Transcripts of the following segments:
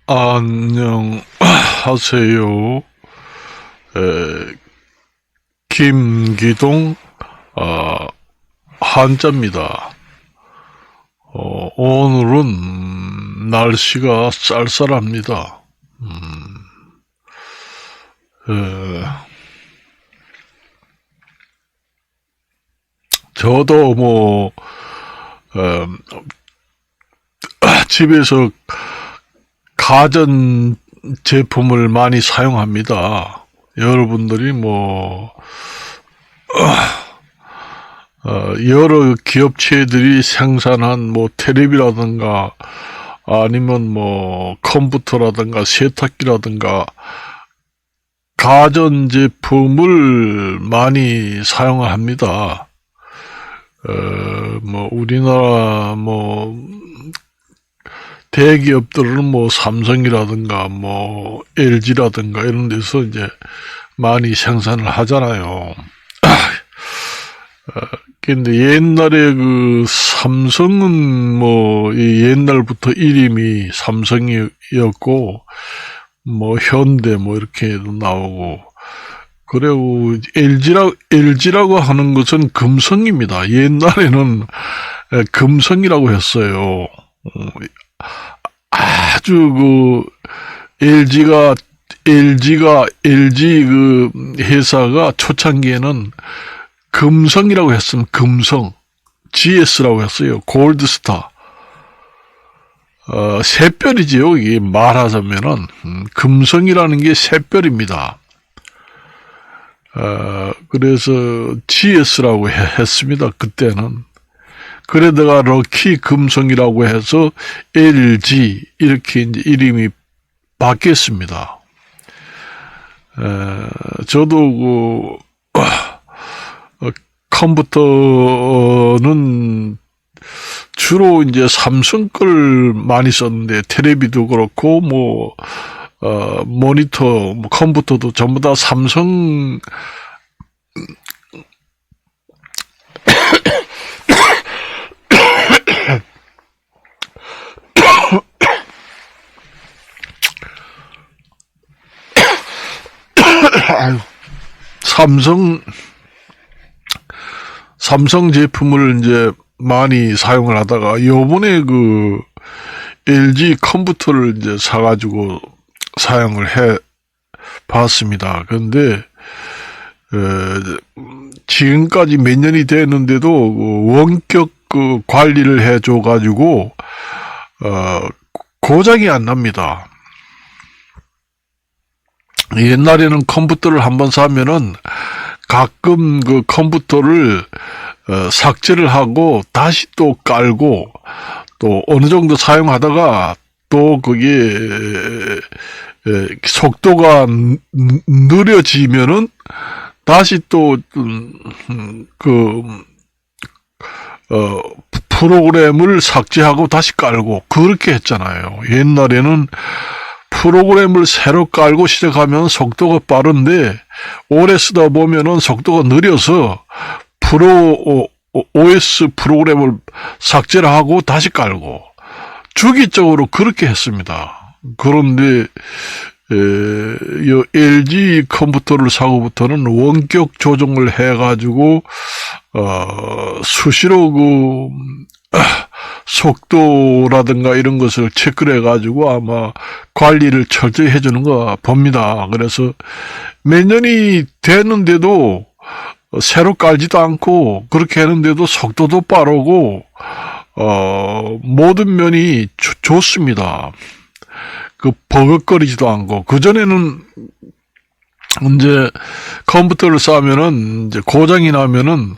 안녕하세요. 김기동, 어, 한자입니다. 오늘은 날씨가 쌀쌀합니다. 에, 저도 에, 집에서 가전 제품을 많이 사용합니다. 여러분들이 여러 기업체들이 생산한 텔레비라든가 아니면 컴퓨터라든가 세탁기라든가 가전 제품을 많이 사용합니다. 우리나라 대기업들은 삼성이라든가 LG라든가 이런 데서 이제 많이 생산을 하잖아요. 근데 옛날에 그 삼성은 옛날부터 이름이 삼성이었고 현대 이렇게도 나오고, 그리고 LG라고 하는 것은 금성입니다. 옛날에는 금성이라고 했어요. 아주 LG 그 회사가 초창기에는 금성이라고 했으면 금성, GS라고 했어요. 골드스타. 샛별이지요. 이게 말하자면은, 금성이라는 게 샛별입니다. 그래서 GS라고 했습니다. 그때는. 그러다가 럭키 금성이라고 해서 LG 이렇게 이제 이름이 바뀌었습니다. 저도 컴퓨터는 주로 이제 삼성 걸 많이 썼는데, 텔레비도 그렇고 모니터, 컴퓨터도 전부 다 삼성. 삼성 제품을 이제 많이 사용을 하다가 요번에 그 LG 컴퓨터를 이제 사가지고 사용을 해 봤습니다. 근데 지금까지 몇 년이 됐는데도 원격 그 관리를 해줘가지고 고장이 안 납니다. 옛날에는 컴퓨터를 한번 사면은 가끔 그 컴퓨터를 삭제를 하고 다시 또 깔고, 또 어느 정도 사용하다가 또 그게 속도가 느려지면은 다시 또 프로그램을 삭제하고 다시 깔고 그렇게 했잖아요. 옛날에는 프로그램을 새로 깔고 시작하면 속도가 빠른데, 오래 쓰다 보면은 속도가 느려서 OS 프로그램을 삭제를 하고 다시 깔고 주기적으로 그렇게 했습니다. 그런데 LG 컴퓨터를 사고부터는 원격 조정을 해가지고 수시로 속도라든가 이런 것을 체크를 해가지고 아마 관리를 철저히 해주는 거 봅니다. 그래서 몇 년이 됐는데도 새로 깔지도 않고 그렇게 하는데도 속도도 빠르고 모든 면이 좋습니다. 버벅거리지도 않고. 그전에는 이제 컴퓨터를 싸면은 이제 고장이 나면은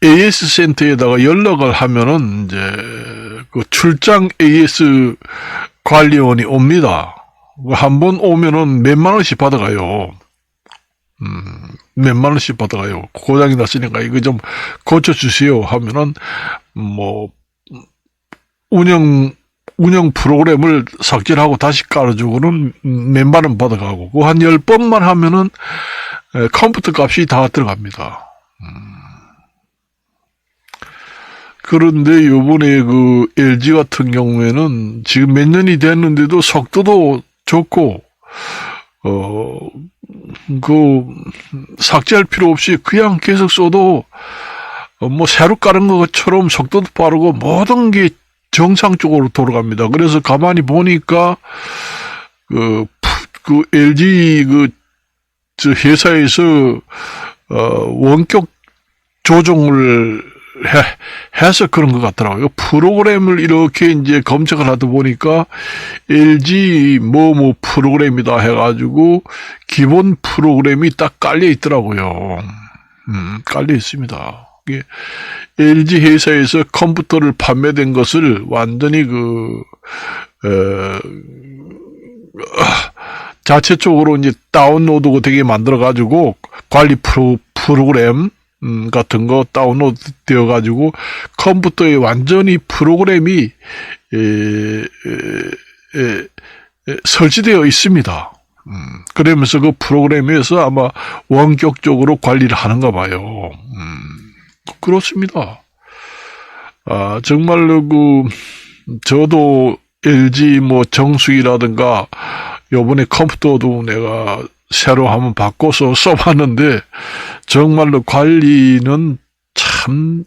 AS 센터에다가 연락을 하면은 이제 그 출장 AS 관리원이 옵니다. 한번 오면은 몇만 원씩 받아가요. 몇만 원씩 받아가요. 고장이 났으니까 이거 좀 고쳐주세요 하면은 운영 프로그램을 삭제를 하고 다시 깔아주고는 몇만 원 받아가고, 그 한 10번만 하면은 컴퓨터 값이 다 들어갑니다. 그런데 요번에 그 LG 같은 경우에는 지금 몇 년이 됐는데도 속도도 좋고, 그, 삭제할 필요 없이 그냥 계속 써도, 뭐, 새로 깔은 것처럼 속도도 빠르고 모든 게 정상적으로 돌아갑니다. 그래서 가만히 보니까, 그 LG 저 회사에서, 원격 조정을 해서 그런 것 같더라고요. 프로그램을 이렇게 이제 검색을 하다 보니까 LG 뭐 프로그램이다 해가지고 기본 프로그램이 딱 깔려 있더라고요. 깔려 있습니다. 이게 LG 회사에서 컴퓨터를 판매된 것을 완전히 자체적으로 이제 다운로드가 되게 만들어가지고 관리 프로그램 같은 거 다운로드 되어가지고 컴퓨터에 완전히 프로그램이 설치되어 있습니다. 그러면서 그 프로그램에서 아마 원격적으로 관리를 하는가 봐요. 그렇습니다. 정말로 저도 LG 뭐 정수기라든가 요번에 컴퓨터도 내가 새로 한번 바꿔서 써봤는데 정말로 관리는 참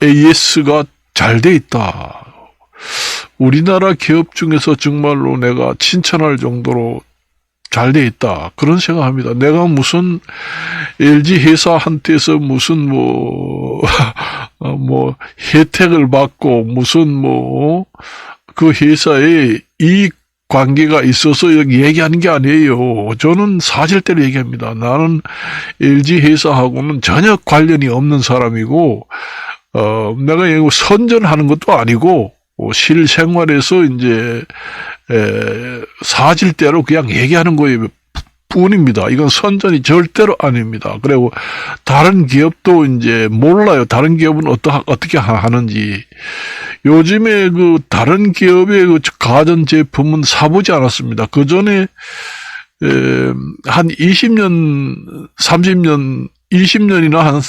AS가 잘 돼 있다. 우리나라 기업 중에서 정말로 내가 칭찬할 정도로 잘 돼 있다. 그런 생각합니다. 내가 무슨 LG 회사한테서 무슨 뭐 혜택을 받고 무슨 그 회사에 이익 관계가 있어서 여기 얘기하는 게 아니에요. 저는 사실대로 얘기합니다. 나는 LG 회사하고는 전혀 관련이 없는 사람이고, 내가 이거 선전하는 것도 아니고, 실생활에서 이제, 사실대로 그냥 얘기하는 거예요. 뿐입니다. 이건 선전이 절대로 아닙니다. 그리고 다른 기업도 이제 몰라요. 다른 기업은 어떻게 하는지. 요즘에 다른 기업의 가전 제품은 사보지 않았습니다. 그 전에 한 20년, 30년, 20년이나 한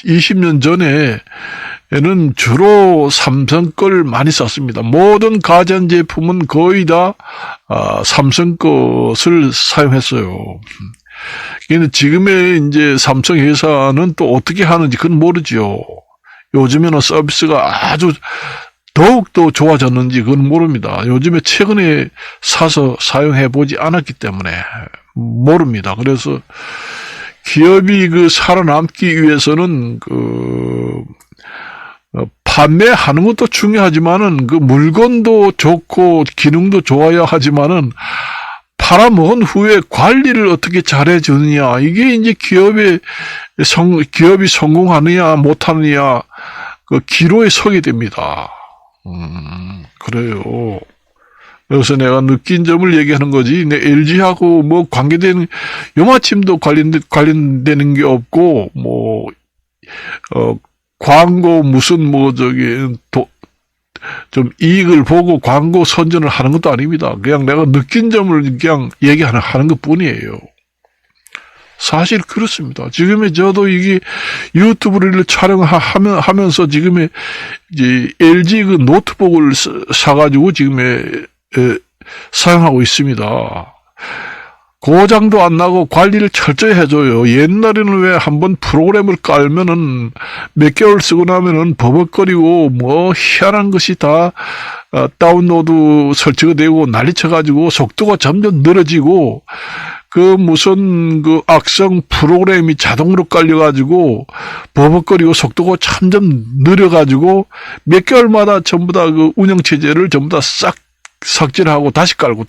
20년 전에는 주로 삼성 걸 많이 썼습니다. 모든 가전 제품은 거의 다 삼성 것을 사용했어요. 근데 지금의 이제 삼성 회사는 또 어떻게 하는지 그건 모르죠. 요즘에는 서비스가 아주 더욱더 좋아졌는지 그건 모릅니다. 요즘에 최근에 사서 사용해 보지 않았기 때문에 모릅니다. 그래서 기업이 살아남기 위해서는 판매하는 것도 중요하지만은 물건도 좋고 기능도 좋아야 하지만은 팔아먹은 후에 관리를 어떻게 잘해주느냐 이게 이제 기업이 성공하느냐 못하느냐 기로에 서게 됩니다. 그래요. 여기서 내가 느낀 점을 얘기하는 거지. 내 LG하고 뭐 관계되는 요마침도 관련되는 게 없고 광고 무슨 좀 이익을 보고 광고 선전을 하는 것도 아닙니다. 그냥 내가 느낀 점을 그냥 얘기하는 것 뿐이에요. 사실 그렇습니다. 지금에 저도 이게 유튜브를 촬영하면서 지금에 이제 LG 노트북을 사가지고 지금에 사용하고 있습니다. 고장도 안 나고 관리를 철저히 해줘요. 옛날에는 왜 한번 프로그램을 깔면은 몇 개월 쓰고 나면은 버벅거리고 희한한 것이 다 다운로드 설치가 되고 난리쳐가지고 속도가 점점 늘어지고 무슨 악성 프로그램이 자동으로 깔려가지고 버벅거리고 속도가 점점 느려가지고 몇 개월마다 전부 다 운영체제를 전부 다 싹 삭제를 하고 다시 깔고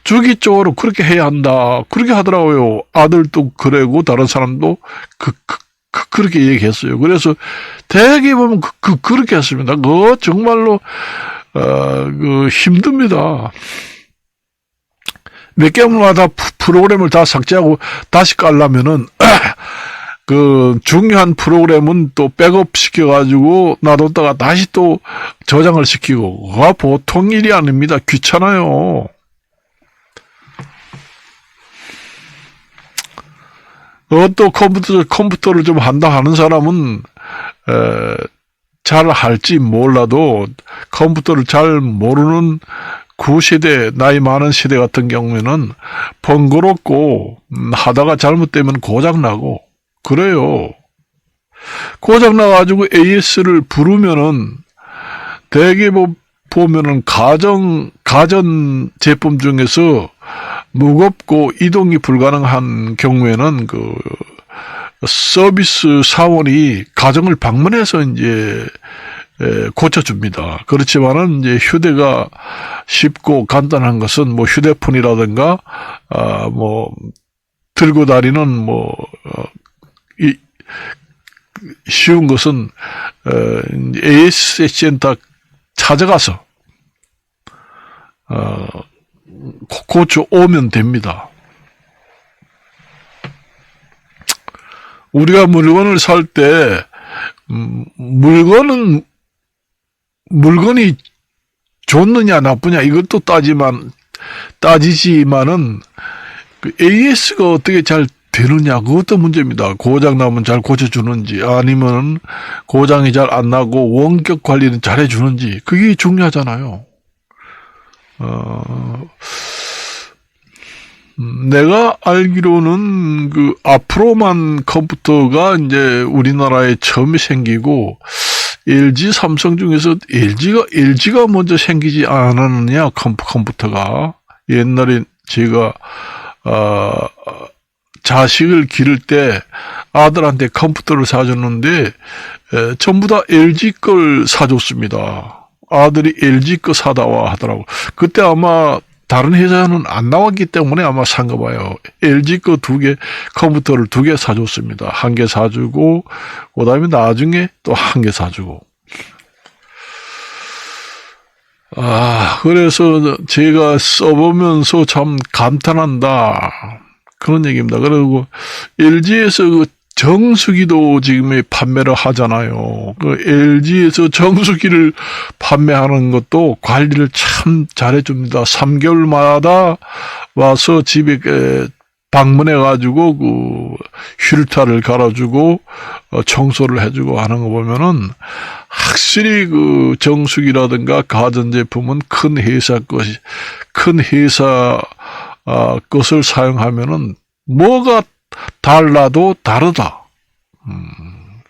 주기적으로 그렇게 해야 한다. 그렇게 하더라고요. 아들도 그러고 다른 사람도 그렇게 얘기했어요. 그래서 대개 보면 그렇게 했습니다. 정말로 힘듭니다. 몇 개월마다 프로그램을 다 삭제하고 다시 깔려면은 중요한 프로그램은 또 백업 시켜가지고 놔뒀다가 다시 또 저장을 시키고, 그거 보통 일이 아닙니다. 귀찮아요. 또 컴퓨터를 좀 한다 하는 사람은, 잘 할지 몰라도 컴퓨터를 잘 모르는 구세대, 나이 많은 세대 같은 경우에는 번거롭고 하다가 잘못되면 고장나고 그래요. 고장나가지고 AS를 부르면은 대개 보면은 가전 제품 중에서 무겁고 이동이 불가능한 경우에는 그 서비스 사원이 가정을 방문해서 이제 고쳐줍니다. 그렇지만은 이제 휴대가 쉽고 간단한 것은 뭐 휴대폰이라든가 뭐 들고 다니는 뭐 쉬운 것은 AS 센터 찾아가서 고쳐 오면 됩니다. 우리가 물건을 살 때 물건이 좋느냐 나쁘냐 이것도 따지지만은 그 AS가 어떻게 잘 되느냐 그것도 문제입니다. 고장 나면 잘 고쳐주는지 아니면 고장이 잘 안 나고 원격 관리는 잘 해주는지 그게 중요하잖아요. 내가 알기로는 그 앞으로만 컴퓨터가 이제 우리나라에 처음 생기고 LG, 삼성 중에서 LG가 먼저 생기지 않았느냐 컴퓨터가. 옛날에 제가 자식을 기를 때 아들한테 컴퓨터를 사줬는데 전부 다 LG 걸 사줬습니다. 아들이 LG 거 사다 와 하더라고. 그때 아마 다른 회사는 안 나왔기 때문에 아마 산가 봐요. LG 거 컴퓨터를 2개 사줬습니다. 1개 사주고, 그 다음에 나중에 또 1개 사주고. 그래서 제가 써보면서 참 감탄한다. 그런 얘기입니다. 그리고 LG에서 그 정수기도 지금 판매를 하잖아요. 그 LG에서 정수기를 판매하는 것도 관리를 참 잘해줍니다. 3개월마다 와서 집에 방문해가지고 그 휠타를 갈아주고 청소를 해주고 하는 거 보면은 확실히 그 정수기라든가 가전제품은 큰 회사 것을 사용하면은 뭐가 달라도 다르다.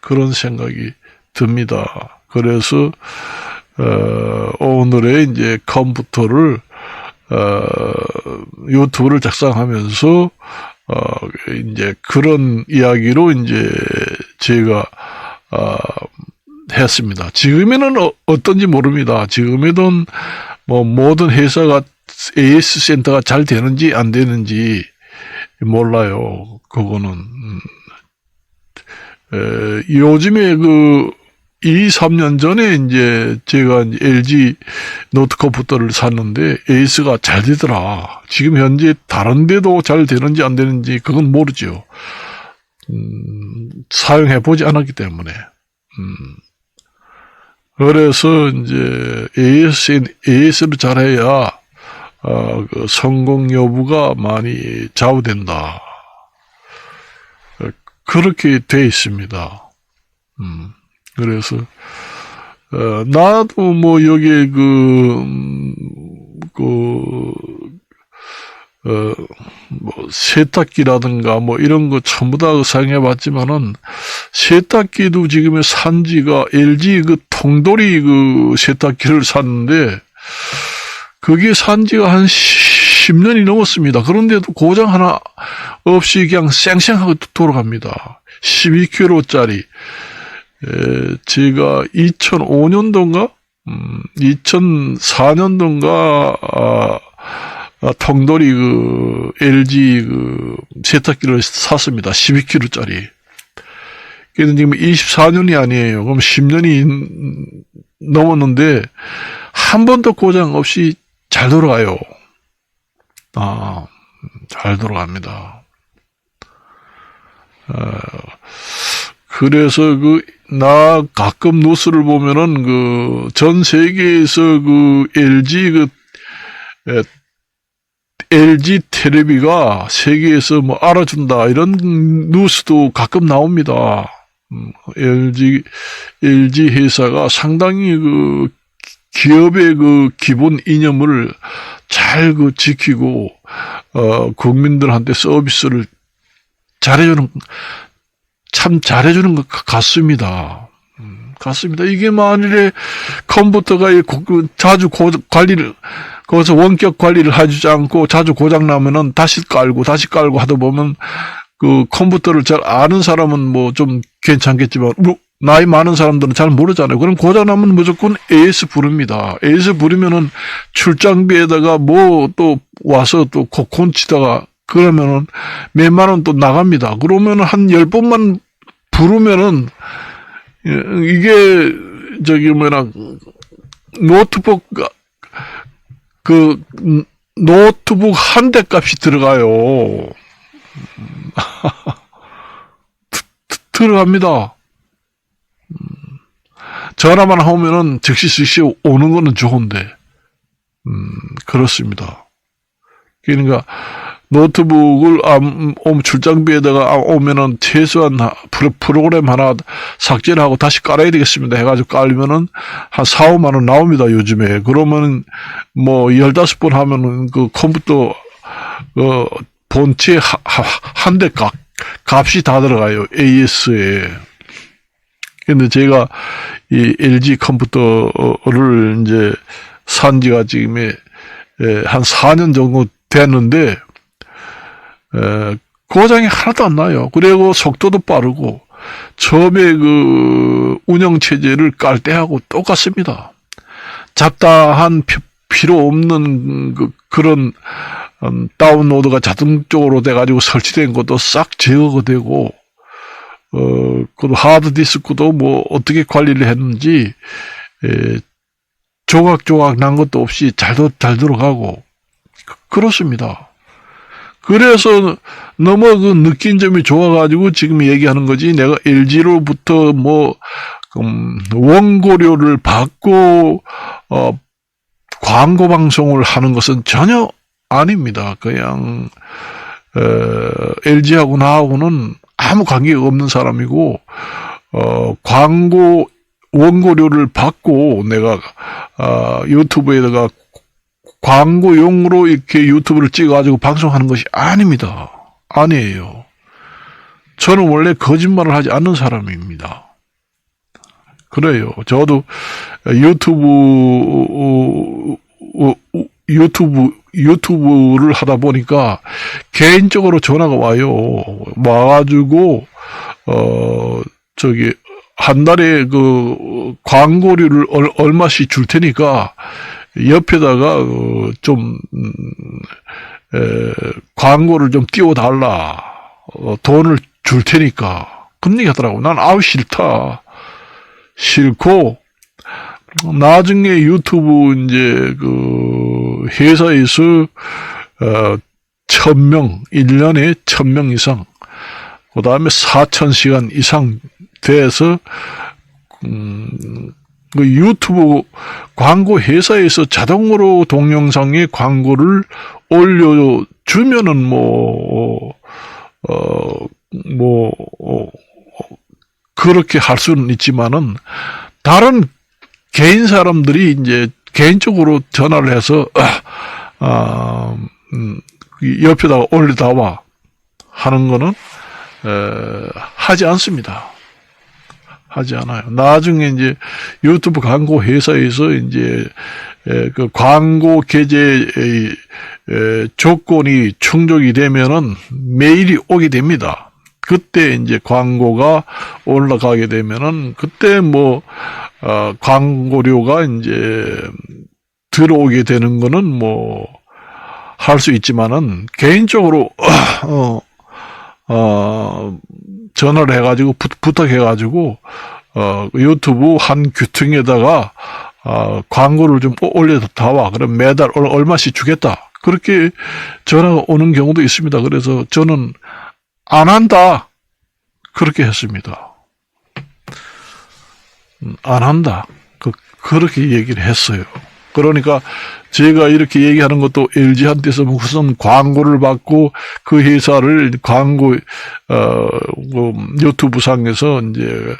그런 생각이 듭니다. 그래서, 오늘의 이제 컴퓨터를, 유튜브를 작성하면서, 이제 그런 이야기로 이제 제가, 했습니다. 지금에는 어떤지 모릅니다. 지금에는 뭐 모든 회사가 AS 센터가 잘 되는지 안 되는지 몰라요. 그거는. 요즘에 2-3년 전에 이제 제가 LG 노트 컴퓨터를 샀는데 AS가 잘 되더라. 지금 현재 다른 데도 잘 되는지 안 되는지 그건 모르죠. 사용해 보지 않았기 때문에. 그래서 이제 AS를 잘해야 그 성공 여부가 많이 좌우된다. 그렇게 돼 있습니다. 그래서 나도 뭐 여기에 뭐 세탁기라든가 뭐 이런 거 전부 다 사용해 봤지만은 세탁기도 지금의 산지가 LG 그 통돌이 그 세탁기를 샀는데 그게 산지가 한 10년이 넘었습니다. 그런데도 고장 하나 없이 그냥 쌩쌩하게 돌아갑니다. 12kg짜리. 제가 2005년도인가? 2004년도인가? 통돌이 LG 세탁기를 샀습니다. 12kg짜리. 그래서 지금 24년이 아니에요. 그럼 10년이 넘었는데, 한 번도 고장 없이 잘 돌아가요. 잘 돌아갑니다. 그래서 나 가끔 뉴스를 보면은 전 세계에서 LG 텔레비가 세계에서 뭐 알아준다 이런 뉴스도 가끔 나옵니다. LG 회사가 상당히 그 기업의 그 기본 이념을 잘 그 지키고 국민들한테 서비스를 참 잘해주는 것 같습니다. 같습니다. 이게 만일에 컴퓨터가 자주 거기서 원격 관리를 해주지 않고 자주 고장 나면은 다시 깔고 하다 보면 그 컴퓨터를 잘 아는 사람은 뭐 좀 괜찮겠지만 나이 많은 사람들은 잘 모르잖아요. 그럼 고장 나면 무조건 AS 부릅니다. AS 부르면은 출장비에다가 뭐 또 와서 또 콘치다가 그러면은 몇만 원 또 나갑니다. 그러면은 한 10번만 부르면은 이게 노트북 한 대 값이 들어가요. 들어갑니다. 전화만 하면은 즉시 오는 거는 좋은데, 그렇습니다. 그러니까, 노트북을 출장비에다가 오면은 최소한 프로그램 하나 삭제를 하고 다시 깔아야 되겠습니다. 해가지고 깔면은 한 4, 5만 원 나옵니다, 요즘에. 그러면은 뭐 15번 하면은 그 컴퓨터, 본체 한 대 값이 다 들어가요, AS에. 근데 제가 이 LG 컴퓨터를 이제 산 지가 지금 한 4년 정도 됐는데, 고장이 하나도 안 나요. 그리고 속도도 빠르고, 처음에 그 운영체제를 깔 때하고 똑같습니다. 잡다한 필요 없는 그런 다운로드가 자동적으로 돼가지고 설치된 것도 싹 제거가 되고, 그 하드디스크도 뭐 어떻게 관리를 했는지, 조각조각 난 것도 없이 잘 들어가고, 그렇습니다. 그래서 너무 그 느낀 점이 좋아가지고 지금 얘기하는 거지. 내가 LG로부터 뭐 원고료를 받고 광고 방송을 하는 것은 전혀 아닙니다. 그냥 LG하고 나하고는 아무 관계가 없는 사람이고 광고 원고료를 받고 내가 유튜브에다가 광고용으로 이렇게 유튜브를 찍어가지고 방송하는 것이 아닙니다. 아니에요. 저는 원래 거짓말을 하지 않는 사람입니다. 그래요. 저도 유튜브를 하다 보니까 개인적으로 전화가 와요. 와가지고, 한 달에 그 광고료를 얼마씩 줄 테니까 옆에다가 광고를 좀 띄워달라. 돈을 줄 테니까. 그런 얘기 하더라고. 난 아우 싫다. 싫고 나중에 유튜브 이제 그 회사에서 1000명 1년에 1000명 이상 그 다음에 4000시간 이상 돼서 그 유튜브 광고 회사에서 자동으로 동영상에 광고를 올려주면은 그렇게 할 수는 있지만은 다른 개인 사람들이 이제 개인적으로 전화를 해서 옆에다가 올려다와 하는 거는 하지 않습니다. 하지 않아요. 나중에 이제 유튜브 광고 회사에서 이제 그 광고 게재 조건이 충족이 되면은 메일이 오게 됩니다. 그때 이제 광고가 올라가게 되면은 그때 광고료가 이제 들어오게 되는 거는 할 수 있지만은 개인적으로 전화를 해가지고 부탁해가지고 유튜브 한 규퉁에다가 광고를 좀 올려다와. 그럼 매달 얼마씩 주겠다. 그렇게 전화가 오는 경우도 있습니다. 그래서 저는 안 한다. 그렇게 했습니다. 안 한다. 그렇게 얘기를 했어요. 그러니까 제가 이렇게 얘기하는 것도 LG한테서 무슨 광고를 받고 그 회사를 광고, 유튜브 상에서 이제,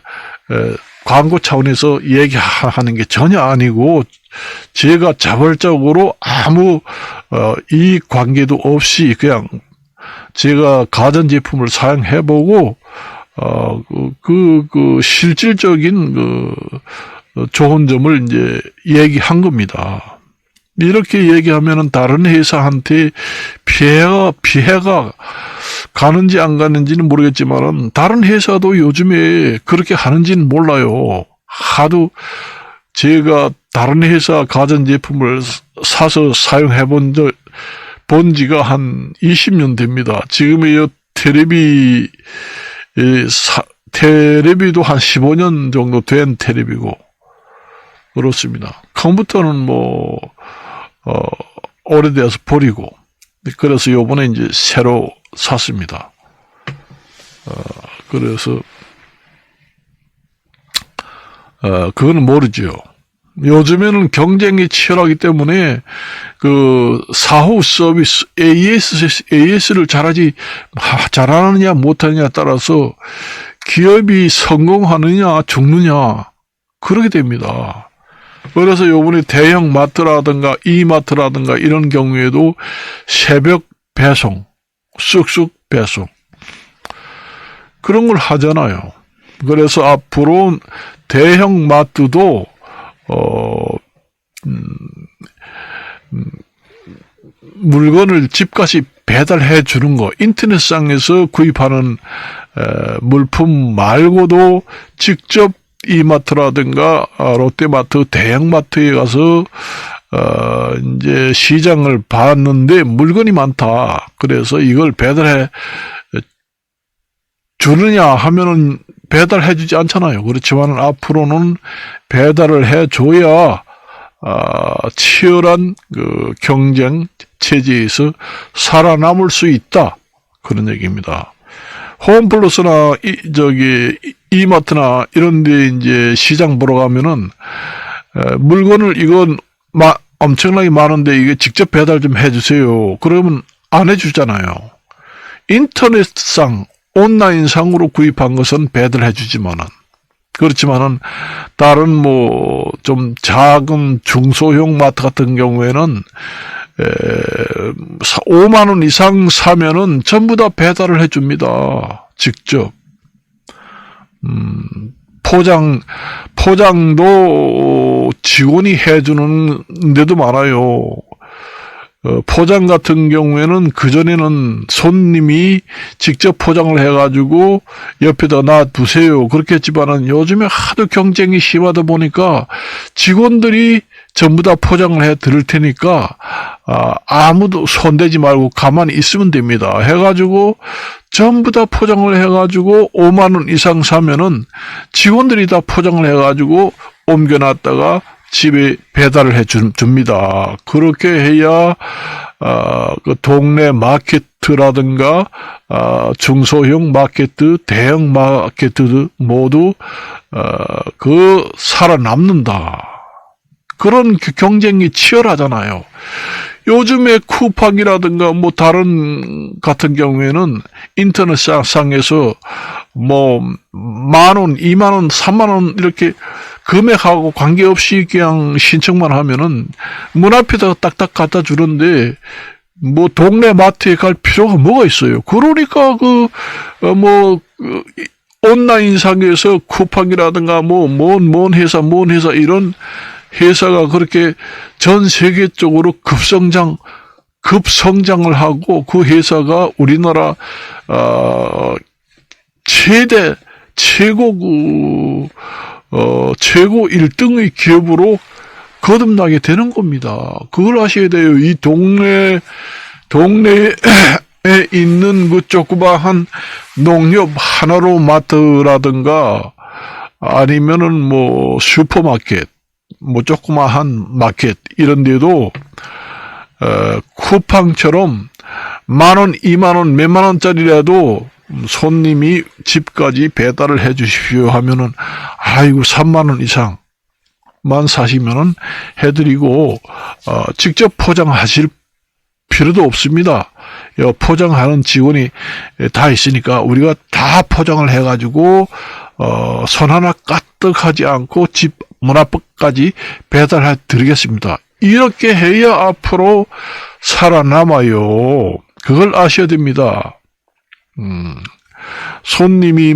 광고 차원에서 얘기하는 게 전혀 아니고, 제가 자발적으로 아무, 이익 관계도 없이 그냥 제가 가전제품을 사용해보고, 실질적인 좋은 점을 이제 얘기한 겁니다. 이렇게 얘기하면은 다른 회사한테 피해가 가는지 안 가는지는 모르겠지만은 다른 회사도 요즘에 그렇게 하는지는 몰라요. 하도 제가 다른 회사 가전제품을 사서 사용해 본 지가 한 20년 됩니다. 지금의 테레비도 한 15년 정도 된 테레비고, 그렇습니다. 컴퓨터는 오래돼서 버리고, 그래서 요번에 이제 새로 샀습니다. 그래서, 그거는 모르죠. 요즘에는 경쟁이 치열하기 때문에, 사후 서비스, AS를 잘하느냐, 못하느냐에 따라서 기업이 성공하느냐, 죽느냐, 그러게 됩니다. 그래서 요번에 대형 마트라든가 이마트라든가 이런 경우에도 새벽 배송, 쑥쑥 배송, 그런 걸 하잖아요. 그래서 앞으로 대형 마트도 물건을 집까지 배달해 주는 거, 인터넷상에서 구입하는 물품 말고도 직접 이마트라든가 롯데마트, 대형마트에 가서 이제 시장을 봤는데 물건이 많다. 그래서 이걸 배달해 주느냐 하면은 배달해 주지 않잖아요. 그렇지만 앞으로는 배달을 해 줘야 치열한 경쟁 체제에서 살아남을 수 있다. 그런 얘기입니다. 홈플러스나 이마트나 이런 데 이제 시장 보러 가면은 물건을 이건 엄청나게 많은데 이게 직접 배달 좀 해주세요. 그러면 안 해주잖아요. 인터넷상 온라인상으로 구입한 것은 배달해 주지만은, 그렇지만은 다른 좀 작은 중소형 마트 같은 경우에는 5만 원 이상 사면은 전부 다 배달을 해줍니다. 직접. 포장도 직원이 해주는 데도 많아요. 포장 같은 경우에는 그전에는 손님이 직접 포장을 해가지고 옆에다 놔두세요. 그렇게 했지만은 요즘에 하도 경쟁이 심하다 보니까 직원들이 전부 다 포장을 해 드릴 테니까, 아무도 손대지 말고 가만히 있으면 됩니다. 해가지고, 전부 다 포장을 해가지고 5만 원 이상 사면은 직원들이 다 포장을 해가지고 옮겨놨다가 집에 배달을 해 줍니다. 그렇게 해야, 동네 마케트라든가, 중소형 마케트, 대형 마케트 모두, 살아남는다. 그런 경쟁이 치열하잖아요. 요즘에 쿠팡이라든가 다른 같은 경우에는 인터넷상에서 10,000원, 20,000원, 30,000원 이렇게 금액하고 관계없이 그냥 신청만 하면은 문 앞에다가 딱딱 갖다 주는데 동네 마트에 갈 필요가 뭐가 있어요. 그러니까 온라인상에서 쿠팡이라든가 뭔 회사 이런 회사가 그렇게 전 세계적으로 급성장을 하고 그 회사가 우리나라 최고 1등의 기업으로 거듭나게 되는 겁니다. 그걸 아셔야 돼요. 이 동네에 있는 그 조그마한 농협 하나로 마트라든가 아니면은 슈퍼마켓, 조그마한 마켓 이런 데도 쿠팡처럼 10,000원, 20,000원, 몇만 원짜리라도 손님이 집까지 배달을 해 주십시오 하면은 3만 원 이상 사시면은 해드리고, 직접 포장하실 필요도 없습니다. 포장하는 직원이 다 있으니까 우리가 다 포장을 해가지고, 손 하나 까뜩하지 않고 집 문 앞까지 배달해 드리겠습니다. 이렇게 해야 앞으로 살아남아요. 그걸 아셔야 됩니다. 손님이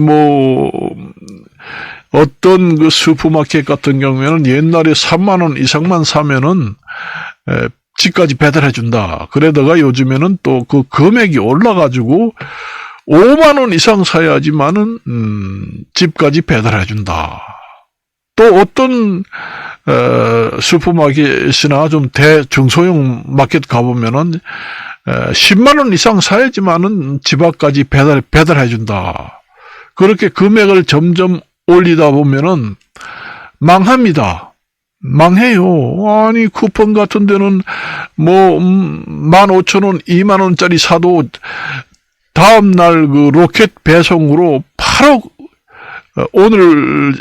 어떤 그 슈퍼마켓 같은 경우에는 옛날에 3만 원 이상만 사면은 집까지 배달해 준다. 그러다가 요즘에는 또 그 금액이 올라가지고 5만 원 이상 사야지만은 집까지 배달해 준다. 또 어떤 슈퍼마켓이나 좀 대중소형 마켓 가보면은 10만 원 이상 사야지만은 집 앞까지 배달해 준다. 그렇게 금액을 점점 올리다 보면은 망합니다. 망해요. 아니 쿠폰 같은 데는 15,000원, 2만 원짜리 사도 다음 날 그 로켓 배송으로 바로 오늘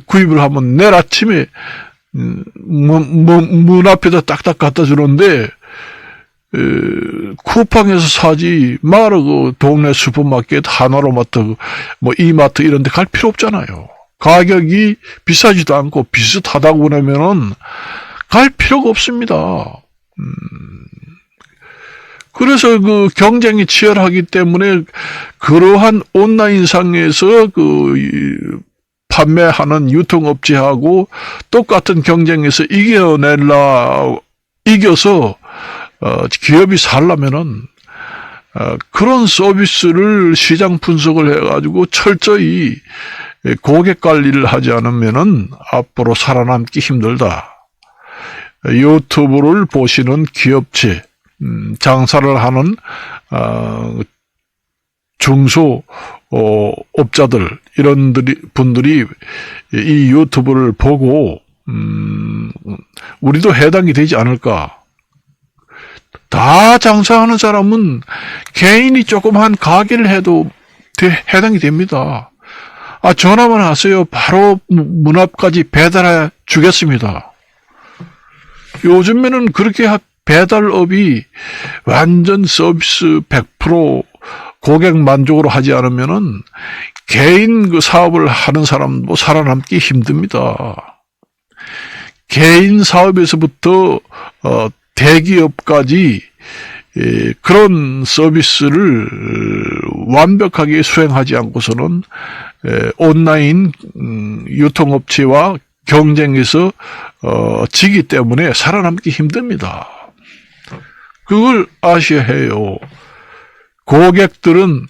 구입을 하면 내일 아침에 문 앞에다 딱딱 갖다 주는데 쿠팡에서 사지 말어 그 동네 슈퍼마켓 하나로마트 이마트 이런 데 갈 필요 없잖아요. 가격이 비싸지도 않고 비슷하다고 그러면은 갈 필요가 없습니다. 그래서 그 경쟁이 치열하기 때문에 그러한 온라인상에서 그 판매하는 유통업체하고 똑같은 경쟁에서 이겨서 기업이 살려면은 그런 서비스를 시장 분석을 해가지고 철저히 고객 관리를 하지 않으면은 앞으로 살아남기 힘들다. 유튜브를 보시는 기업체, 장사를 하는 중소 업자들 이런 분들이 이 유튜브를 보고 우리도 해당이 되지 않을까. 다 장사하는 사람은 개인이 조그만 가게를 해도 해당이 됩니다. 전화만 하세요. 바로 문 앞까지 배달해 주겠습니다. 요즘에는 그렇게 배달업이 완전 서비스 100% 고객 만족으로 하지 않으면은 개인 그 사업을 하는 사람도 살아남기 힘듭니다. 개인 사업에서부터 대기업까지 그런 서비스를 완벽하게 수행하지 않고서는 온라인 유통업체와 경쟁에서 지기 때문에 살아남기 힘듭니다. 그걸 아셔야 해요. 고객들은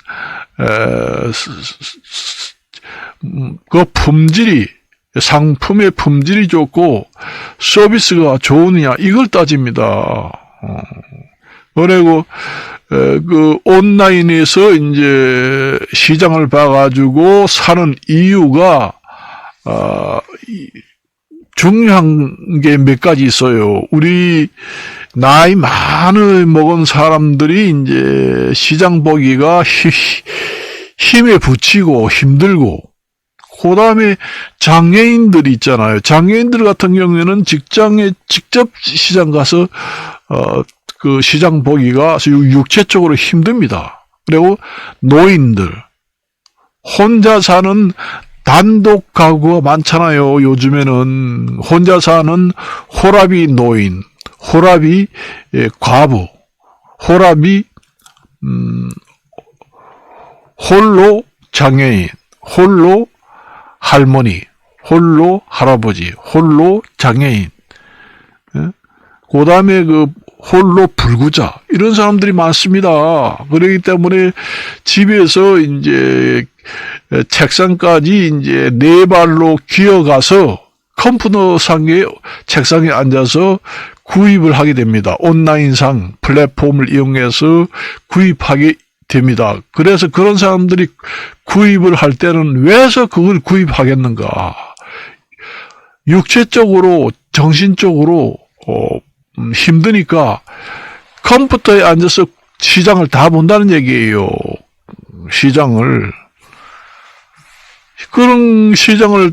그 상품의 품질이 좋고 서비스가 좋으냐 이걸 따집니다. 그리고 그 온라인에서 이제 시장을 봐가지고 사는 이유가 중요한 게 몇 가지 있어요. 우리 나이 많이 먹은 사람들이 이제 시장 보기가 힘에 부치고 힘들고, 그 다음에 장애인들이 있잖아요. 장애인들 같은 경우에는 직장에 직접 시장 가서 그 시장 보기가 육체적으로 힘듭니다. 그리고 노인들, 혼자 사는 단독 가구가 많잖아요. 요즘에는 혼자 사는 호라비 노인, 호라비 과부, 호라비 홀로 장애인, 홀로 할머니, 홀로 할아버지, 홀로 장애인, 그 다음에 그 홀로 불구자, 이런 사람들이 많습니다. 그렇기 때문에 집에서 이제 책상까지 이제 네 발로 기어가서 컴퓨터 상의 책상에 앉아서 구입을 하게 됩니다. 온라인상 플랫폼을 이용해서 구입하게 됩니다. 그래서 그런 사람들이 구입을 할 때는 왜서 그걸 구입하겠는가? 육체적으로, 정신적으로 힘드니까 컴퓨터에 앉아서 시장을 다 본다는 얘기예요. 시장을. 그런 시장을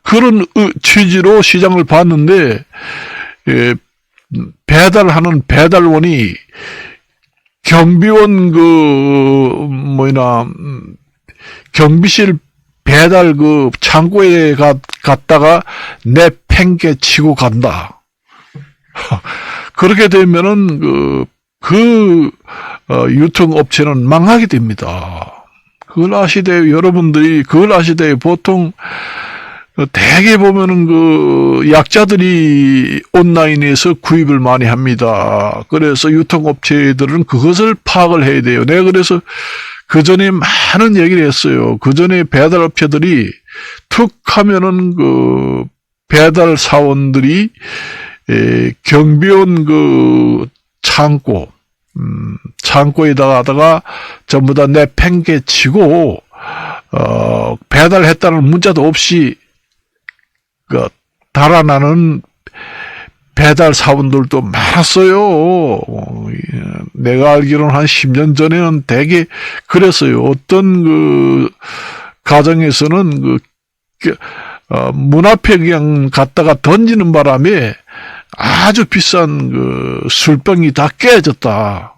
그런 취지로 시장을 봤는데, 배달하는 배달원이 경비원 경비실 배달 창고에 갔다가 내팽개치고 간다. 그렇게 되면은 유통업체는 망하게 됩니다. 여러분들이 그걸 아시되 보통 대개 보면은 약자들이 온라인에서 구입을 많이 합니다. 그래서 유통업체들은 그것을 파악을 해야 돼요. 내가 그래서 그 전에 많은 얘기를 했어요. 그 전에 배달업체들이 툭 하면은 배달 사원들이 경비원 창고에다가 전부 다 내팽개치고 배달했다는 문자도 없이 달아나는 배달 사원들도 많았어요. 내가 알기로는 한 10년 전에는 되게 그랬어요. 어떤 가정에서는 문 앞에 그냥 갖다가 던지는 바람에 아주 비싼 술병이 다 깨졌다.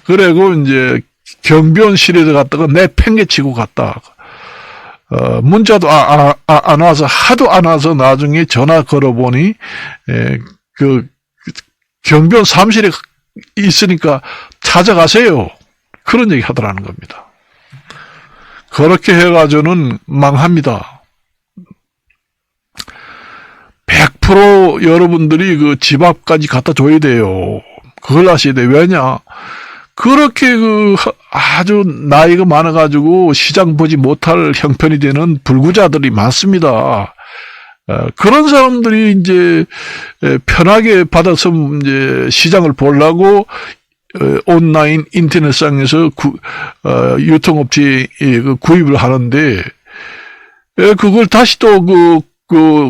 그리고 이제 경비원실에 갔다가 내팽개치고 갔다. 문자도 안 와서, 하도 안 와서 나중에 전화 걸어보니, 경비원 사무실에 있으니까 찾아가세요. 그런 얘기 하더라는 겁니다. 그렇게 해가지고는 망합니다. 100% 여러분들이 집 앞까지 갖다 줘야 돼요. 그걸 아셔야 돼요. 왜냐? 그렇게 아주 나이가 많아가지고 시장 보지 못할 형편이 되는 불구자들이 많습니다. 그런 사람들이 이제 편하게 받아서 이제 시장을 보려고 온라인 인터넷상에서 유통업체에 구입을 하는데, 그걸 다시 또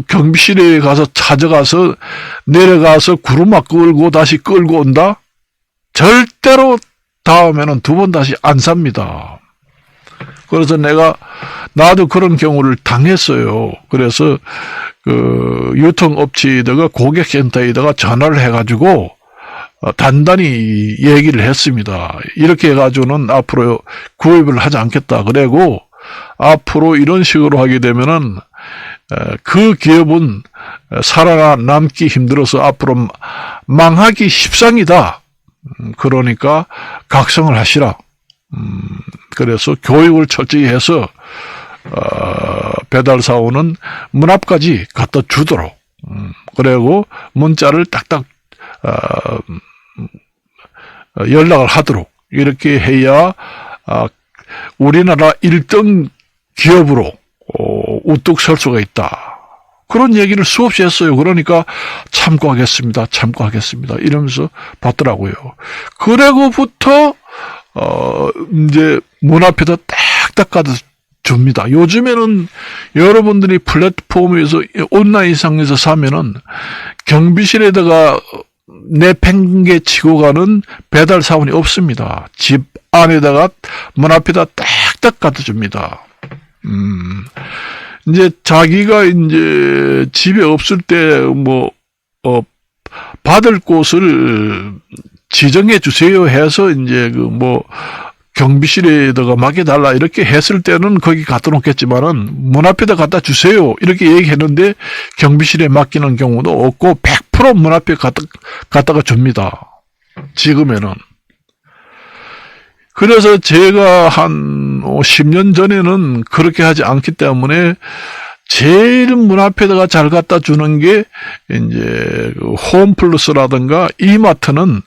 경비실에 가서 찾아가서 내려가서 구루막 끌고 다시 끌고 온다? 절대로 다음에는 두 번 다시 안 삽니다. 그래서 나도 그런 경우를 당했어요. 그래서 유통업체에다가 고객센터에다가 전화를 해가지고 단단히 얘기를 했습니다. 이렇게 해가지고는 앞으로 구입을 하지 않겠다. 그리고 앞으로 이런 식으로 하게 되면은 그 기업은 살아남기 힘들어서 앞으로 망하기 십상이다. 그러니까 각성을 하시라. 그래서 교육을 철저히 해서 배달사원은 문 앞까지 갖다 주도록, 그리고 문자를 딱딱 연락을 하도록 이렇게 해야 우리나라 1등 기업으로 우뚝 설 수가 있다. 그런 얘기를 수없이 했어요. 그러니까 참고하겠습니다. 이러면서 받더라고요. 그래고부터 이제 문 앞에다 딱딱 가다 줍니다. 요즘에는 여러분들이 플랫폼에서 온라인상에서 사면은 경비실에다가 내팽개치고 가는 배달 사원이 없습니다. 집 안에다가 문 앞에다 딱딱 갖다 줍니다. 이제 자기가 이제 집에 없을 때 받을 곳을 지정해 주세요 해서 이제 경비실에다가 맡겨달라 이렇게 했을 때는 거기 갖다 놓겠지만은 문 앞에다 갖다 주세요 이렇게 얘기했는데 경비실에 맡기는 경우도 없고 100% 문 앞에 갖다가 줍니다. 지금에는. 그래서 제가 한 10년 전에는 그렇게 하지 않기 때문에 제일 문 앞에다가 잘 갖다 주는 게 이제 홈플러스라든가 이마트는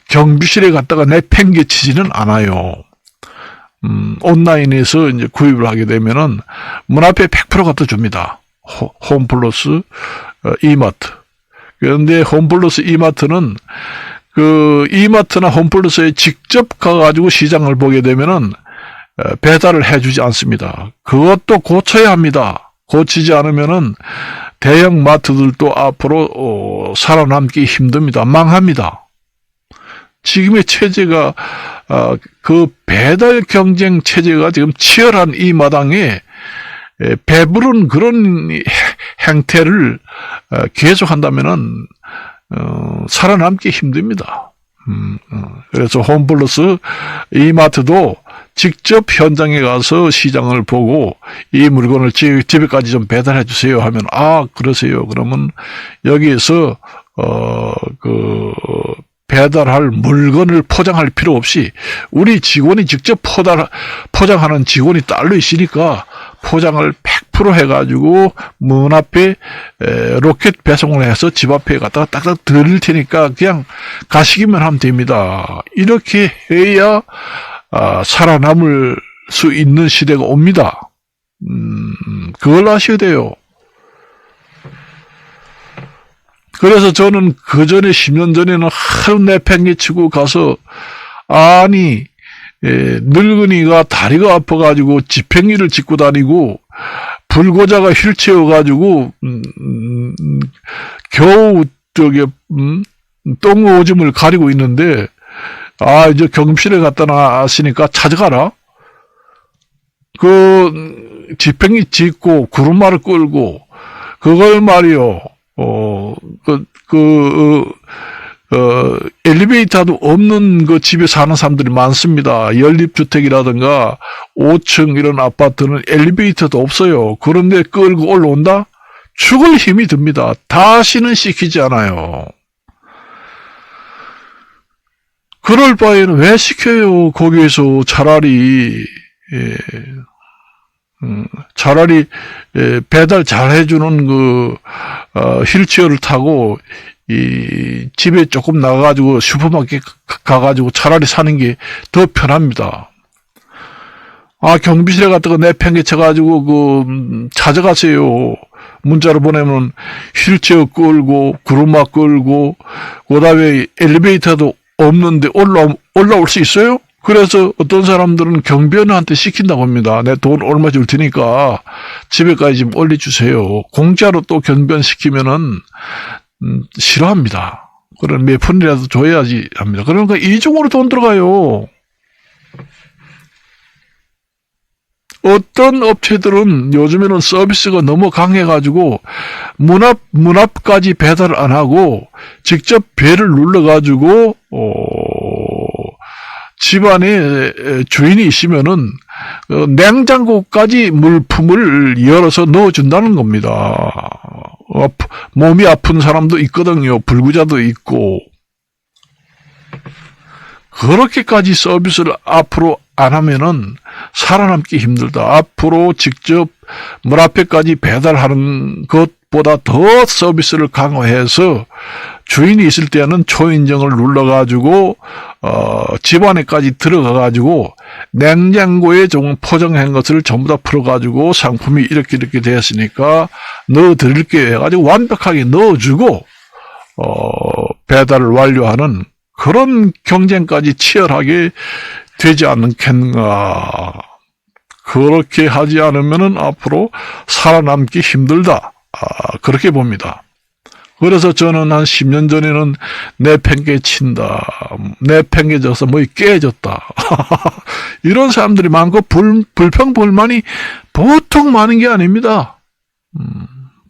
경비실에 갖다가 내팽개치지는 않아요. 온라인에서 이제 구입을 하게 되면은 문 앞에 100% 갖다 줍니다. 홈플러스, 이마트. 그런데 홈플러스, 이마트는 이마트나 홈플러스에 직접 가가지고 시장을 보게 되면은 배달을 해주지 않습니다. 그것도 고쳐야 합니다. 고치지 않으면은 대형 마트들도 앞으로 살아남기 힘듭니다. 망합니다. 지금의 체제가 배달 경쟁 체제가 지금 치열한 이 마당에 배부른 그런 행태를 계속한다면은 살아남기 힘듭니다. 그래서 홈플러스 이마트도 직접 현장에 가서 시장을 보고 이 물건을 집에까지 좀 배달해 주세요 하면 그러세요. 그러면 여기에서 배달할 물건을 포장할 필요 없이 우리 직원이 직접 포장하는 직원이 따로 있으니까 포장을 100% 해가지고 문 앞에 로켓 배송을 해서 집 앞에 갖다가 딱딱 드릴 테니까 그냥 가시기만 하면 됩니다. 이렇게 해야 살아남을 수 있는 시대가 옵니다. 그걸 아셔야 돼요. 그래서 저는 그 전에 10년 전에는 하루 내팽개치고 가서 늙은이가 다리가 아파가지고 지팽이를 짚고 다니고 불고자가 휠체어가지고 겨우 똥오줌을 가리고 있는데 이제 경험실에 갖다 놨으니까 찾아가라. 그 지팽이 짚고 구름마를 끌고 그걸 말이요. 엘리베이터도 없는 그 집에 사는 사람들이 많습니다. 연립주택이라든가 5층 이런 아파트는 엘리베이터도 없어요. 그런데 끌고 올라온다? 죽을 힘이 듭니다. 다시는 시키지 않아요. 그럴 바에는 왜 시켜요? 거기에서 차라리 배달 잘 해주는 휠체어를 타고 집에 조금 나가가지고 슈퍼마켓 가가지고 차라리 사는 게 더 편합니다. 경비실에 갔다가 내팽개쳐가지고 찾아가세요. 문자로 보내면 휠체어 끌고 구루마 끌고 그다음에 엘리베이터도 없는데 올라올 수 있어요? 그래서 어떤 사람들은 경비원한테 시킨다고 합니다. 내 돈 얼마 줄 테니까 집에까지 좀 올려주세요. 공짜로 또 경비원 시키면은 싫어합니다. 그럼 몇 푼이라도 줘야지 합니다. 그러니까 이중으로 돈 들어가요. 어떤 업체들은 요즘에는 서비스가 너무 강해가지고 문 앞까지 배달 안 하고 직접 배를 눌러가지고 집안에 주인이 있으면은 냉장고까지 물품을 열어서 넣어준다는 겁니다. 몸이 아픈 사람도 있거든요. 불구자도 있고. 그렇게까지 서비스를 앞으로 안 하면은 살아남기 힘들다. 앞으로 직접 문 앞에까지 배달하는 것보다 더 서비스를 강화해서 주인이 있을 때는 초인종을 눌러가지고 집 안에까지 들어가가지고 냉장고에 좀 포장한 것을 전부 다 풀어가지고 상품이 이렇게 됐으니까 넣어드릴게요 해가지고 완벽하게 넣어주고 배달을 완료하는 그런 경쟁까지 치열하게 되지 않겠는가. 그렇게 하지 않으면은 앞으로 살아남기 힘들다. 그렇게 봅니다. 그래서 저는 한 10년 전에는 내팽개친다. 내팽개져서 뭐 깨졌다. 이런 사람들이 많고 불평불만이 보통 많은 게 아닙니다.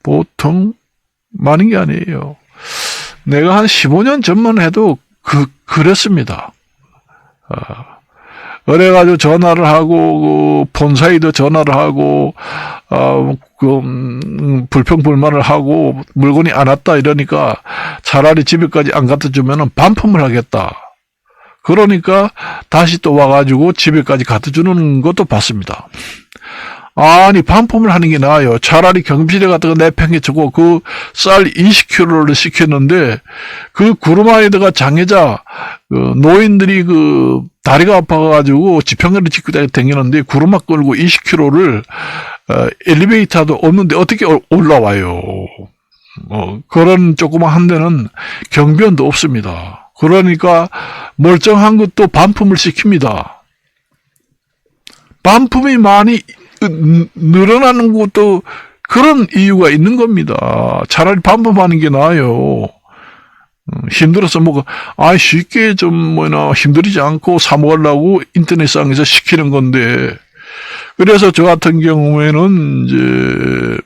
보통 많은 게 아니에요. 내가 한 15년 전만 해도 그랬습니다. 그래가지고 전화를 하고, 본사에도 전화를 하고, 불평불만을 하고, 물건이 안 왔다 이러니까 차라리 집에까지 안 갖다 주면은 반품을 하겠다. 그러니까 다시 또 와가지고 집에까지 갖다 주는 것도 봤습니다. 반품을 하는 게 나아요. 차라리 경비실에 갔다가 내팽개치고 그 쌀 20kg를 시켰는데 그 구루마에다가 장애자 노인들이 다리가 아파가지고 지평이를 짚고 다니는데 구루마 끌고 20kg를 엘리베이터도 없는데 어떻게 올라와요. 그런 조그만 한 데는 경비원도 없습니다. 그러니까 멀쩡한 것도 반품을 시킵니다. 반품이 많이 늘어나는 것도 그런 이유가 있는 겁니다. 차라리 반품하는 게 나아요. 힘들어서 쉽게 좀 힘들이지 않고 사 먹으려고 인터넷상에서 시키는 건데 그래서 저 같은 경우에는 이제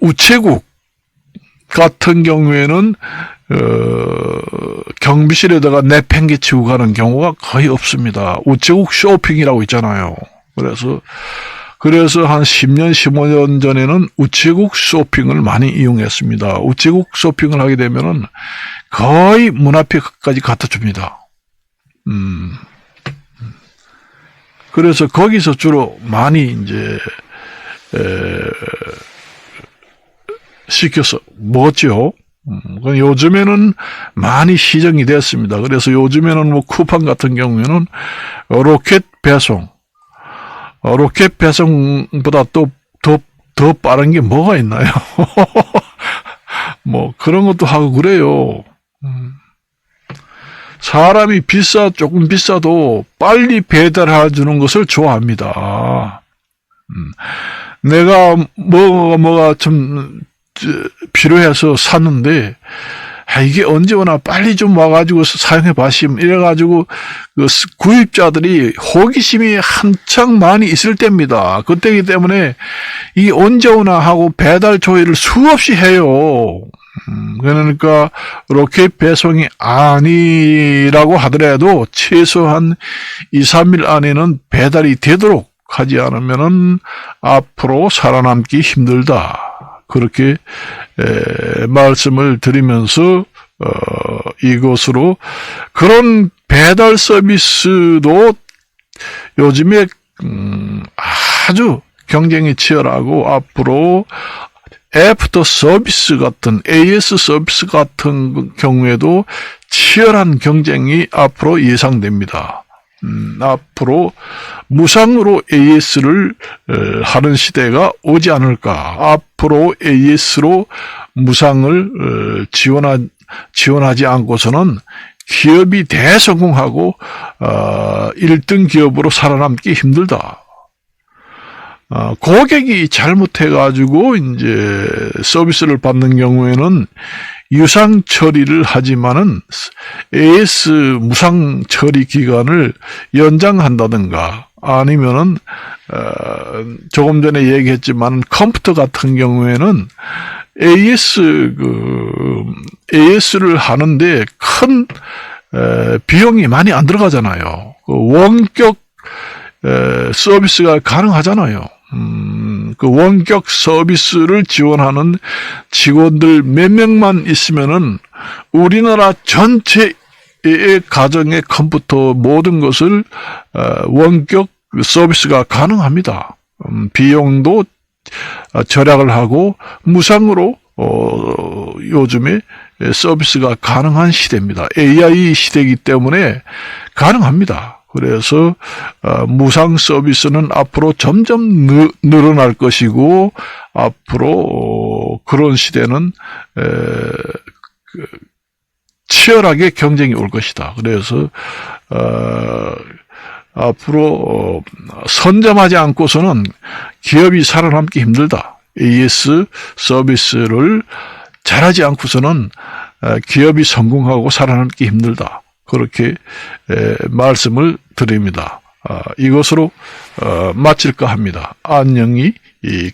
우체국 같은 경우에는 경비실에다가 내팽개치고 가는 경우가 거의 없습니다. 우체국 쇼핑이라고 있잖아요. 그래서 한 10년, 15년 전에는 우체국 쇼핑을 많이 이용했습니다. 우체국 쇼핑을 하게 되면은 거의 문 앞에까지 갖다 줍니다. 그래서 거기서 주로 많이 이제 시켜서 먹었죠. 요즘에는 많이 시정이 됐습니다. 그래서 요즘에는 뭐 쿠팡 같은 경우에는 로켓 배송보다 또 더 빠른 게 뭐가 있나요? 뭐 그런 것도 하고 그래요. 사람이 조금 비싸도 빨리 배달해 주는 것을 좋아합니다. 내가 뭐가 좀 필요해서 샀는데, 이게 언제 오나 빨리 좀 와가지고 사용해 봐심 이래가지고 그 구입자들이 호기심이 한창 많이 있을 때입니다. 그때이기 때문에 이게 언제 오나 하고 배달 조회를 수없이 해요. 그러니까 로켓 배송이 아니라고 하더라도 최소한 2, 3일 안에는 배달이 되도록 하지 않으면은 앞으로 살아남기 힘들다. 그렇게 말씀을 드리면서 이것으로 그런 배달 서비스도 요즘에 아주 경쟁이 치열하고 앞으로 애프터 서비스 같은 AS 서비스 같은 경우에도 치열한 경쟁이 앞으로 예상됩니다. 앞으로 무상으로 AS를 하는 시대가 오지 않을까. 앞으로 AS로 무상을 지원하지 않고서는 기업이 대성공하고 1등 기업으로 살아남기 힘들다. 고객이 잘못해가지고 이제 서비스를 받는 경우에는 유상 처리를 하지만은 AS 무상 처리 기간을 연장한다든가 아니면은 조금 전에 얘기했지만 컴퓨터 같은 경우에는 AS를 하는데 큰 비용이 많이 안 들어가잖아요. 원격 서비스가 가능하잖아요. 그 원격 서비스를 지원하는 직원들 몇 명만 있으면은 우리나라 전체의 가정의 컴퓨터 모든 것을 원격 서비스가 가능합니다. 비용도 절약을 하고 무상으로 요즘에 서비스가 가능한 시대입니다. AI 시대이기 때문에 가능합니다. 그래서 무상 서비스는 앞으로 점점 늘어날 것이고 앞으로 그런 시대는 치열하게 경쟁이 올 것이다. 그래서 앞으로 선점하지 않고서는 기업이 살아남기 힘들다. AS 서비스를 잘하지 않고서는 기업이 성공하고 살아남기 힘들다. 그렇게 말씀을 드립니다. 이것으로 마칠까 합니다. 안녕히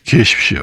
계십시오.